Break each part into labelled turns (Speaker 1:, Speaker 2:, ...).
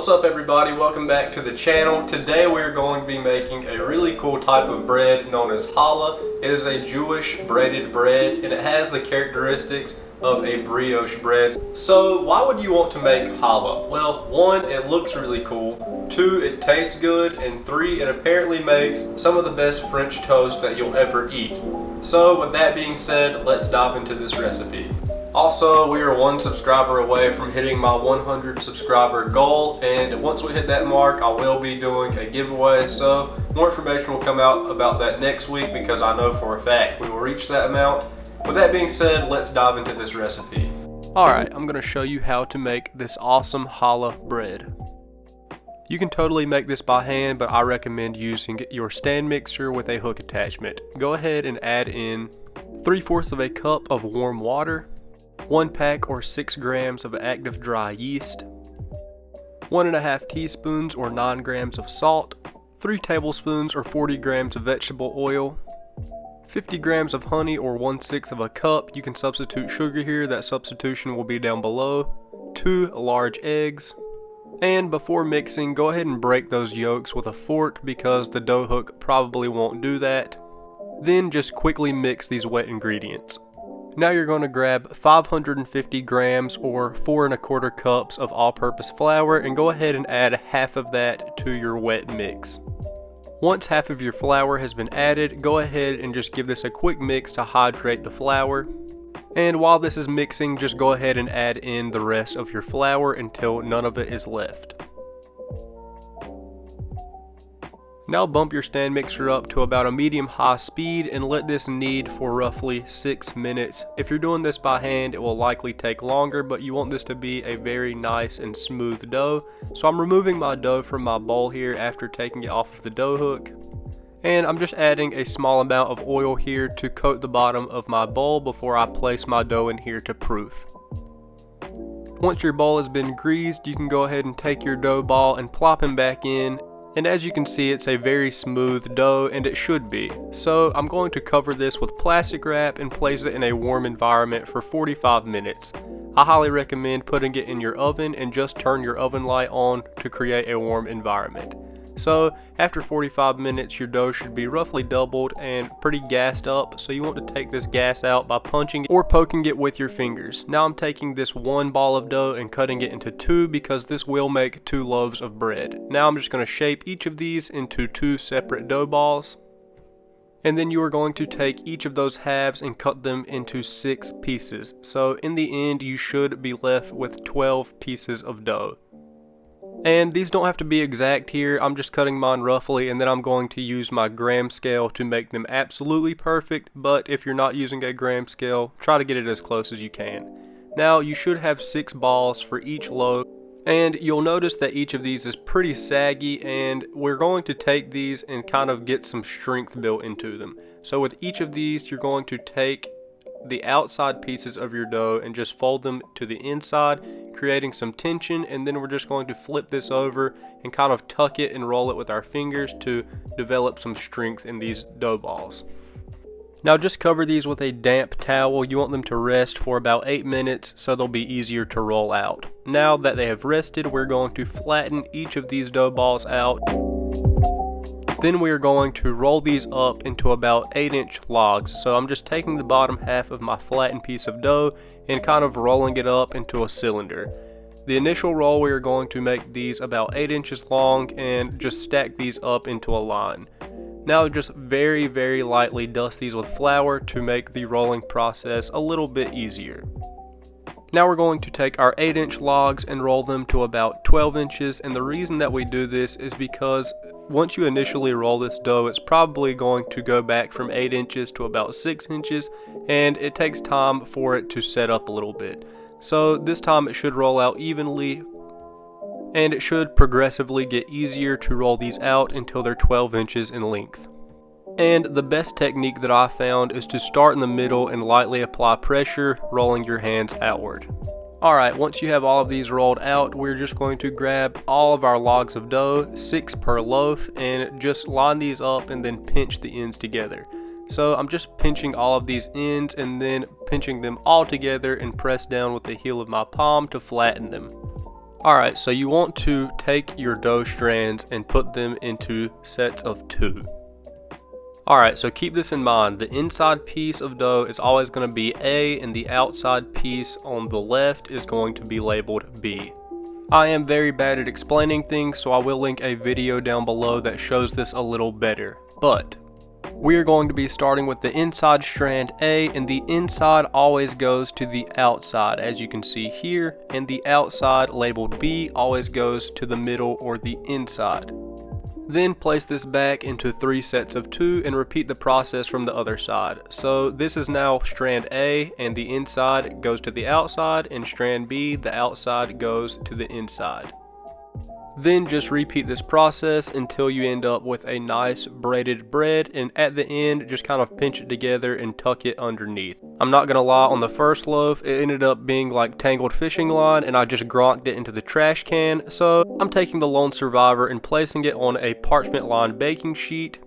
Speaker 1: What's up everybody, welcome back to the channel. Today we're going to be making a really cool type of bread known as challah. It is a Jewish braided bread and it has the characteristics of a brioche bread. So why would you want to make challah? Well, one, it looks really cool. Two, it tastes good. And three, it apparently makes some of the best French toast that you'll ever eat. So with that being said, let's dive into this recipe. Also, we are one subscriber away from hitting my 100 subscriber goal, and once we hit that mark, I will be doing a giveaway, so more information will come out about that next week because I know for a fact we will reach that amount. With that being said, let's dive into this recipe. Alright, I'm going to show you how to make this awesome challah bread. You can totally make this by hand, but I recommend using your stand mixer with a hook attachment. Go ahead and add in 3/4 of a cup of warm water, 1 pack or 6 grams of active dry yeast, 1.5 teaspoons or 9 grams of salt, 3 tablespoons or 40 grams of vegetable oil, 50 grams of honey or 1/6 of a cup. You can substitute sugar here, that substitution will be down below, 2 large eggs, and before mixing, go ahead and break those yolks with a fork because the dough hook probably won't do that. Then just quickly mix these wet ingredients. Now you're going to grab 550 grams or 4 1/4 cups of all-purpose flour and go ahead and add half of that to your wet mix. Once half of your flour has been added, go ahead and just give this a quick mix to hydrate the flour. And while this is mixing, just go ahead and add in the rest of your flour until none of it is left. Now bump your stand mixer up to about a medium-high speed and let this knead for roughly 6 minutes. If you're doing this by hand, it will likely take longer, but you want this to be a very nice and smooth dough. So I'm removing my dough from my bowl here after taking it off of the dough hook. And I'm just adding a small amount of oil here to coat the bottom of my bowl before I place my dough in here to proof. Once your bowl has been greased, you can go ahead and take your dough ball and plop him back in. And as you can see, it's a very smooth dough, and it should be. So I'm going to cover this with plastic wrap and place it in a warm environment for 45 minutes. I highly recommend putting it in your oven and just turn your oven light on to create a warm environment. So after 45 minutes, your dough should be roughly doubled and pretty gassed up, so you want to take this gas out by punching it or poking it with your fingers. Now I'm taking this one ball of dough and cutting it into 2 because this will make 2 loaves of bread. Now I'm just going to shape each of these into 2 separate dough balls. And then you are going to take each of those halves and cut them into 6 pieces. So in the end, you should be left with 12 pieces of dough. And these don't have to be exact here, I'm just cutting mine roughly, and then I'm going to use my gram scale to make them absolutely perfect, but if you're not using a gram scale, try to get it as close as you can. Now you should have 6 balls for each loaf, and you'll notice that each of these is pretty saggy, and we're going to take these and kind of get some strength built into them. So with each of these, you're going to take the outside pieces of your dough and just fold them to the inside, creating some tension, and then we're just going to flip this over and kind of tuck it and roll it with our fingers to develop some strength in these dough balls. Now just cover these with a damp towel. You want them to rest for about 8 minutes so they'll be easier to roll out. Now that they have rested, we're going to flatten each of these dough balls out. Then we are going to roll these up into about 8-inch logs. So I'm just taking the bottom half of my flattened piece of dough and kind of rolling it up into a cylinder. The initial roll, we are going to make these about 8 inches long and just stack these up into a line. Now just very, very lightly dust these with flour to make the rolling process a little bit easier. Now we're going to take our 8-inch logs and roll them to about 12 inches, and the reason that we do this is because once you initially roll this dough, it's probably going to go back from 8 inches to about 6 inches, and it takes time for it to set up a little bit. So this time it should roll out evenly, and it should progressively get easier to roll these out until they're 12 inches in length. And the best technique that I found is to start in the middle and lightly apply pressure, rolling your hands outward. Alright, once you have all of these rolled out, we're just going to grab all of our logs of dough, 6 per loaf, and just line these up and then pinch the ends together. So I'm just pinching all of these ends and then pinching them all together and press down with the heel of my palm to flatten them. Alright, so you want to take your dough strands and put them into sets of 2. Alright, so keep this in mind. The inside piece of dough is always going to be A, and the outside piece on the left is going to be labeled B. I am very bad at explaining things, so I will link a video down below that shows this a little better. But we are going to be starting with the inside strand A, and the inside always goes to the outside, as you can see here, and the outside labeled B always goes to the middle or the inside. Then place this back into 3 sets of 2 and repeat the process from the other side. So this is now strand A, and the inside goes to the outside, and strand B, the outside goes to the inside. Then just repeat this process until you end up with a nice braided bread, and at the end just kind of pinch it together and tuck it underneath. I'm not gonna lie, on the first loaf it ended up being like tangled fishing line, and I just gronked it into the trash can. So I'm taking the Lone Survivor and placing it on a parchment lined baking sheet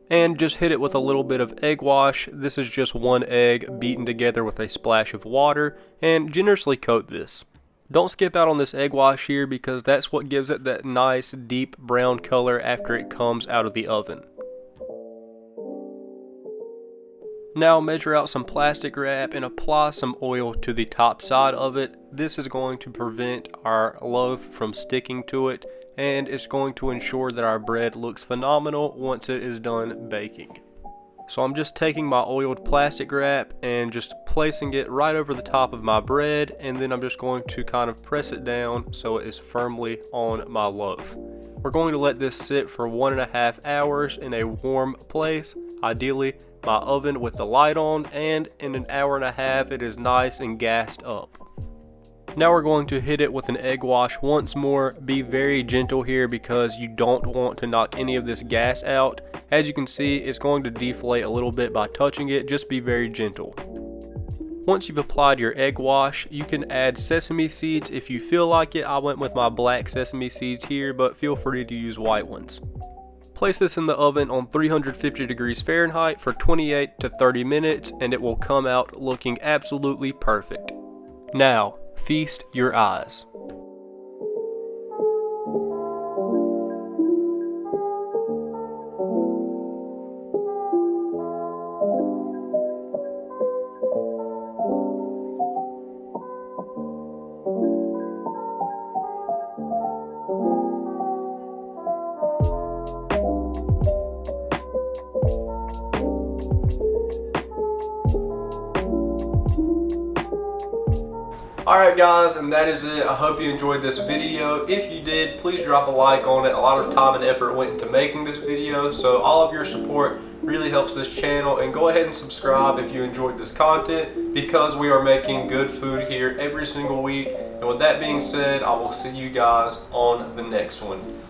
Speaker 1: and just hit it with a little bit of egg wash. This is just 1 egg beaten together with a splash of water, and generously coat this. Don't skip out on this egg wash here, because that's what gives it that nice deep brown color after it comes out of the oven. Now measure out some plastic wrap and apply some oil to the top side of it. This is going to prevent our loaf from sticking to it, and it's going to ensure that our bread looks phenomenal once it is done baking. So I'm just taking my oiled plastic wrap and just placing it right over the top of my bread, and then I'm just going to kind of press it down so it is firmly on my loaf. We're going to let this sit for 1.5 hours in a warm place, ideally my oven with the light on, and in an hour and a half it is nice and gassed up. Now we're going to hit it with an egg wash once more. Be very gentle here because you don't want to knock any of this gas out. As you can see, it's going to deflate a little bit by touching it. Just be very gentle. Once you've applied your egg wash, you can add sesame seeds if you feel like it. I went with my black sesame seeds here, but feel free to use white ones. Place this in the oven on 350 degrees Fahrenheit for 28 to 30 minutes, and it will come out looking absolutely perfect. Now, feast your eyes. Alright guys, and that is it. I hope you enjoyed this video. If you did, please drop a like on it. A lot of time and effort went into making this video, so all of your support really helps this channel. And go ahead and subscribe if you enjoyed this content, because we are making good food here every single week. And with that being said, I will see you guys on the next one.